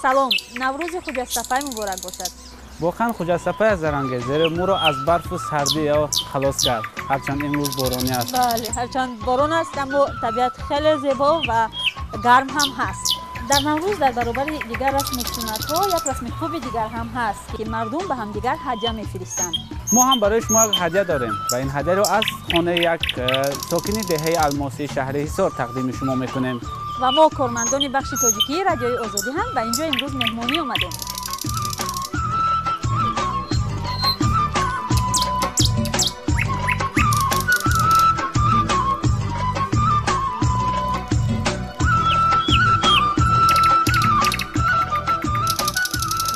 سلام، نوروز خجسته مبارک باشد. واقعا خجسته زرنگه زیر مو رو از برف و سردی یا خلاص کرد. هرچند امروز بارانی است. بله، هرچند باران است اما طبیعت خیلی زیبا و گرم هم هست. در نوروز در برابر دیگر رسم و سنت‌ها یک رسم خوب دیگر هم هست که مردم به هم دیگر هدیه می‌فرستند. ما هم برای شما هدیه داریم و این هدیه رو از خانه یک ساکن دهه الماسی شهر حصار تقدیم شما می‌کنیم. و ما کارمندان بخش تاجیکی رادیوی آزادی هم به اینجا امروز مهمانی آمدیم.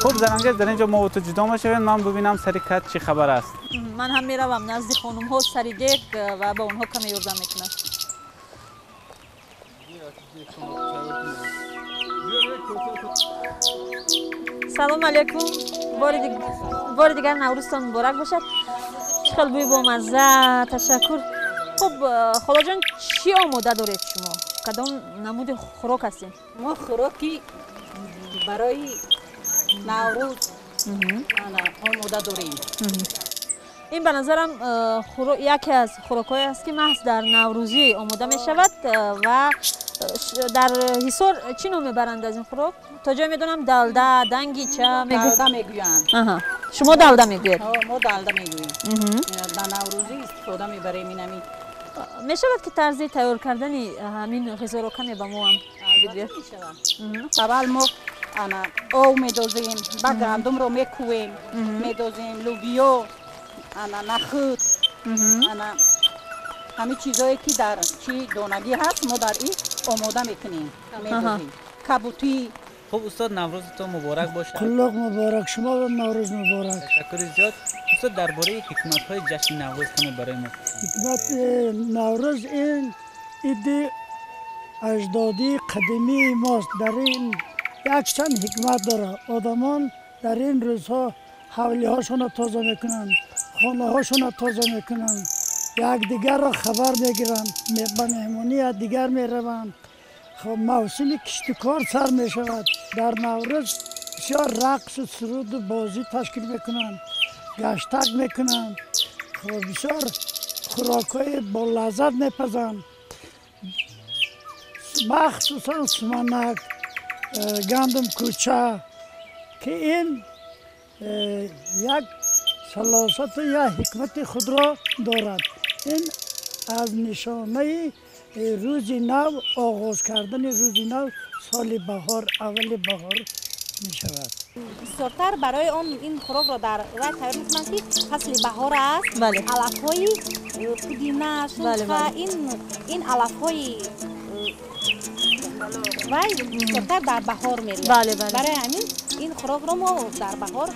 خب زرنگز در اینجا ما و تو جدا میشویم. من ببینم سرکت چی خبر است. من هم میروم نزد خانم ها سری دیگ و با اونها کمی یاردم میکنم. سلام علیکم. بار دیگر نوروزتان مبارک باشد. خیلی بوی با مزه. تشکر. خب خاله جان چی آماده دارید شما؟ کدام نمود خوراک هستین؟ ما خوراکی برای نوروز آماده داریم. این به نظرم یکی از خوراک‌هایی است که محض در نوروزی آماده می شود و در حصار چی نام میبرند از این خوراک؟ تا جای میدونم دلده، دنگیچه دلده میگویند. شما دلده میگویید؟ ما دلده میگوییم. در نوروزی استفاده میبریم اینمی. می شود که طرز تیار کردن همین غذا را کمی به ما هم بگویید؟ اول ما آب میدازیم، بعد گندم رو میکویم، میدازیم لوبیا، نخود، همه چیزایی که در چی دانگی هست ما در این آماده میکنیم، میدازیم. کبوتی. خب استاد نوروزتون مبارک باشه. کلاغ مبارک، شما و نوروز مبارک. تشکر زیاد. استاد درباره حکمت‌های جشن نوروز کمی برای ما. حکمت نوروز این ایده اجدادی قدیمی ماست. در این یک چند حکمت داره. آدمان در این روزها حولی هاشون را تازه میکنن، خانه هاشون را تازه میکنن، یک دیگر را خبر میگیرن، به مهمانی دیگر میروند. خب موسم کشتکار سر میشود. در نوروز بسیار رقص و سرود و بازی تشکیل میکنن، گشتک میکنن، خب بسیار خوراکای با لذت میپزن، مخصوصا سمنک، گندم کوچه که این یک سلاست یا حکمت خود را دارد. این از نشانه روز نو، آغاز کردن روز نو، سال بهار، اول بهار می شود. بسیارتر برای آن این خوراک را در رای تیار می‌کنند که فصل بهار است. بله. علف‌های پودینه، شلفه، این علف‌های وای بسیارتر در بهار می‌روید. بله بله. برای همین این خوراک را ما در بهار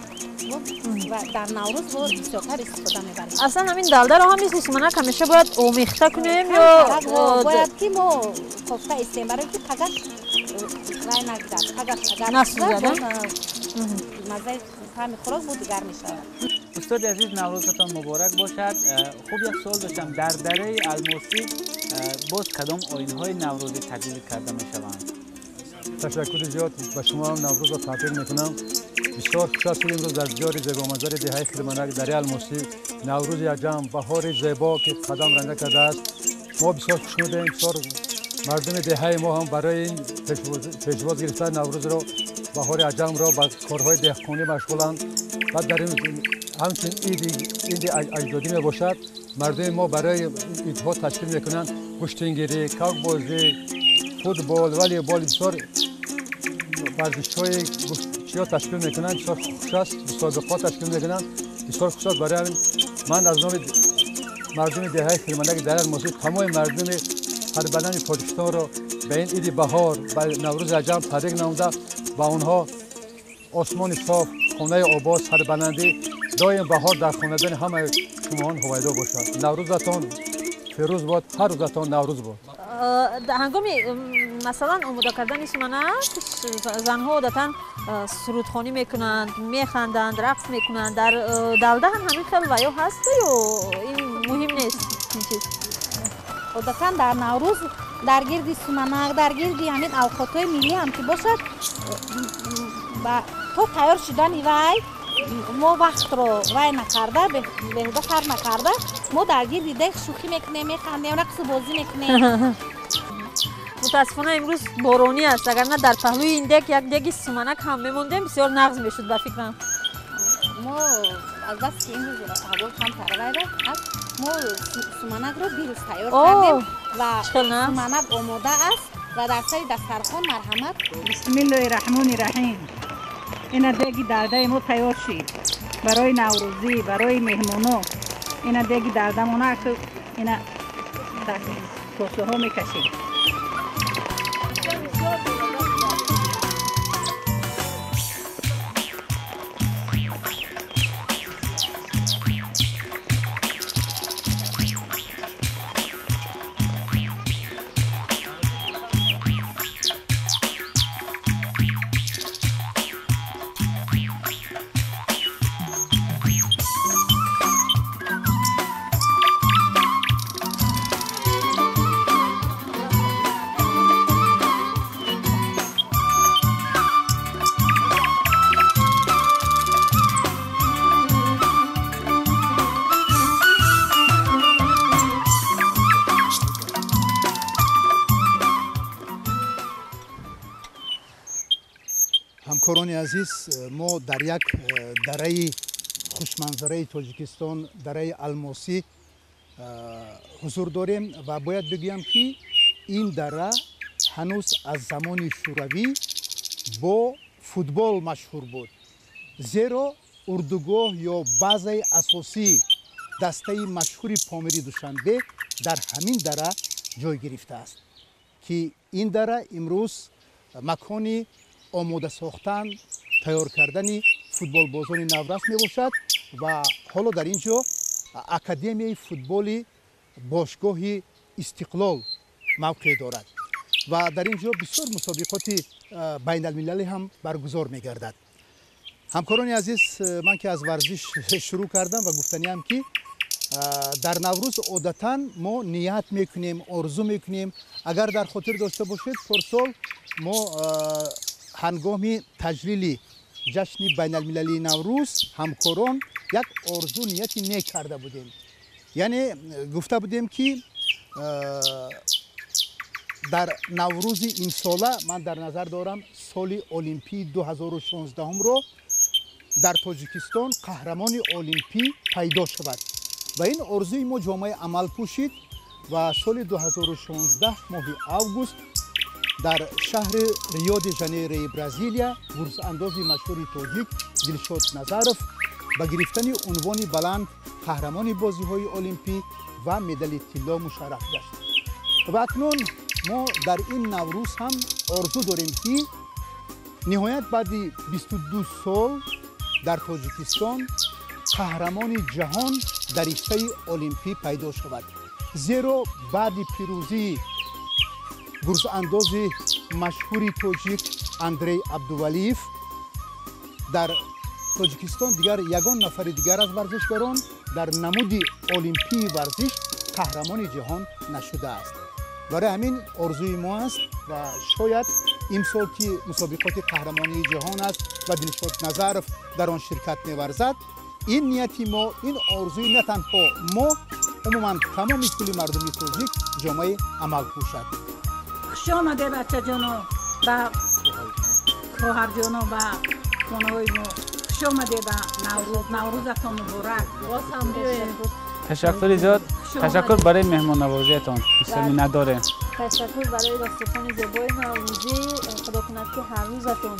و در نوروز با بسیارتر استفاده می‌بریم. اصلا همین دلده رو هم مثل سمنک همیشه باید آمیخته کنیم یا باید که ما کوفته استیم برای که تگک رای نگذارد. تگک نسوزد. مزه همین خوراک بود دیگر می‌شود. استاد عزیز نوروزتان مبارک باشد. خوب یک سوال داشتم. در دره الماسی باز کدام آیین‌های نوروزی تجلیل کرده می‌شوند؟ تشکر زیاد به شما هم نوروز را تبریک میکنم. بسیار خوشحال شدیم امروز در دیار زیبا منظر دهه خرمنک دره الماسی نوروز یک جمع بهار زیبا که قدم رنده کرده است. ما بسیار خوشنودیم. بسیار مردم دهه ما هم برای این پیشواز گرفتن نوروز را بهار عجم را با کارهای دهقانی مشغولند و در این همچنین عید اجدادی می باشد. مردم ما برای ایدها تشکیل میکنند گشتنگیری، کاک بازی، فوتبال، والیبال، بسیار ورزش‌های چیا تشکیل میکنند. بسیار خوش است. مسابقات تشکیل میکنند. بسیار خوش است. برای همین من از نام مردم دهه خرمنک دره الماسی تمام مردم هر بدن پاکستان را به این عید بهار به نوروز عجم تبریک نموده با آنها آسمان صاف، خانه آباد، سربلندی دایم بهار در خاندان همه شماهان هویدا باشد. نوروزتان فیروز باد، هر روزتان نوروز باد. هنگامی مثلا آماده کردن سمنک زنها عادتا سرودخوانی میکنند، میخندند، رقص میکنند. در دلده هم همین خیلی ویا هست یا این مهم نیست؟ عادتا در نوروز در گرد سمنک، در گرد همین اوقات‌های ملی هم که باشد و تو تیار شدن وی ما وقت رو وی نکرده بهوده سر نکرده ما در گیر دیگه شوخی میکنیم میخندیم رقص بازی میکنیم. متاسفانه امروز بارانی است، اگر نه در پهلوی این دک یک دک سومنک هم میموندیم بسیار نغز میشد به فکرم. ما از بس که امروز هوا کم تره است ما سومنک رو دیروز تیار کردیم و سومنک آماده است و در سر دسترخوان مرحمت. بسم الله الرحمن الرحیم. این دیگی درده ما تیار شد برای نوروزی برای مهمونا. این دیگی درده ما که این در کاسه ها میکشیم. همکاران عزیز، ما در یک دره خوشمنظره تاجیکستان، دره الماسی حضور داریم و باید بگویم که این دره هنوز از زمان شوروی با فوتبال مشهور بود، زیرا اردوگاه یا بازی اساسی دسته مشهور پامیری دوشنبه در همین دره جای گرفته است که این دره امروز مکانی آماده ساختن تیار کردن فوتبال بازان نورس می باشد و حالا در اینجا اکادمی فوتبال باشگاه استقلال موقع دارد و در اینجا بسیار مسابقات بین المللی هم برگزار می گردد. همکاران عزیز، من که از ورزش شروع کردم و گفتنیم که در نوروز عادتاً ما نیت میکنیم، آرزو میکنیم. اگر در خاطر داشته باشید پارسال ما هنگام تجلیل جشن بین المللی نوروز همکاران یک آرزو نیتی میکرده بودیم، یعنی گفته بودیم که در نوروز این ساله من در نظر دارم سال المپی 2016 رو در تاجیکستان قهرمان المپی پیدا شود و این آرزوی ما جامعه عمل پوشید و سال 2016 ماه اوگوست در شهر ریو دی ژانیرو برزیلیا گرز انداز مشهور تاجیک دلشاد نظرف با گرفتن عنوان بلند قهرمان بازی‌های المپی و مدال طلا مشرف گشت. و اکنون ما در این نوروز هم آرزو داریم که نهایت بعد 22 سال در تاجیکستان قهرمان جهان در رشته المپی پیدا شود، زیرا بعد پیروزی گرز انداز مشهور تاجیک اندری عبدولیف در تاجیکستان دیگر یگان نفر دیگر از ورزشکاران در نمود المپی ورزش قهرمان جهان نشده است. برای همین آرزوی ما است و شاید امسال که مسابقات قهرمانی جهان است و دلشاد نظرف در آن شرکت می‌ورزد، این نیتی ما، این آرزوی نه تنها ما، عموما تمام کل مردم تاجیک جامعه عمل پوشد. خوش آمده بچه جانو و خواهر جانو و خانوای ما، خوش آمده به نوروزتان مبارک. باز هم تشکر زیاد. تشکر برای مهمان نوازیتان. مثلی نداره. تشکر برای دسترخوان زیبای نوروزی. خدا کند که هر روزتون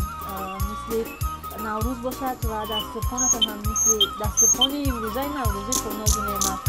مثل نوروز باشد و دسترخوانتان هم مثل دسترخوان امروزه نوروزی پر ناز و نعمت.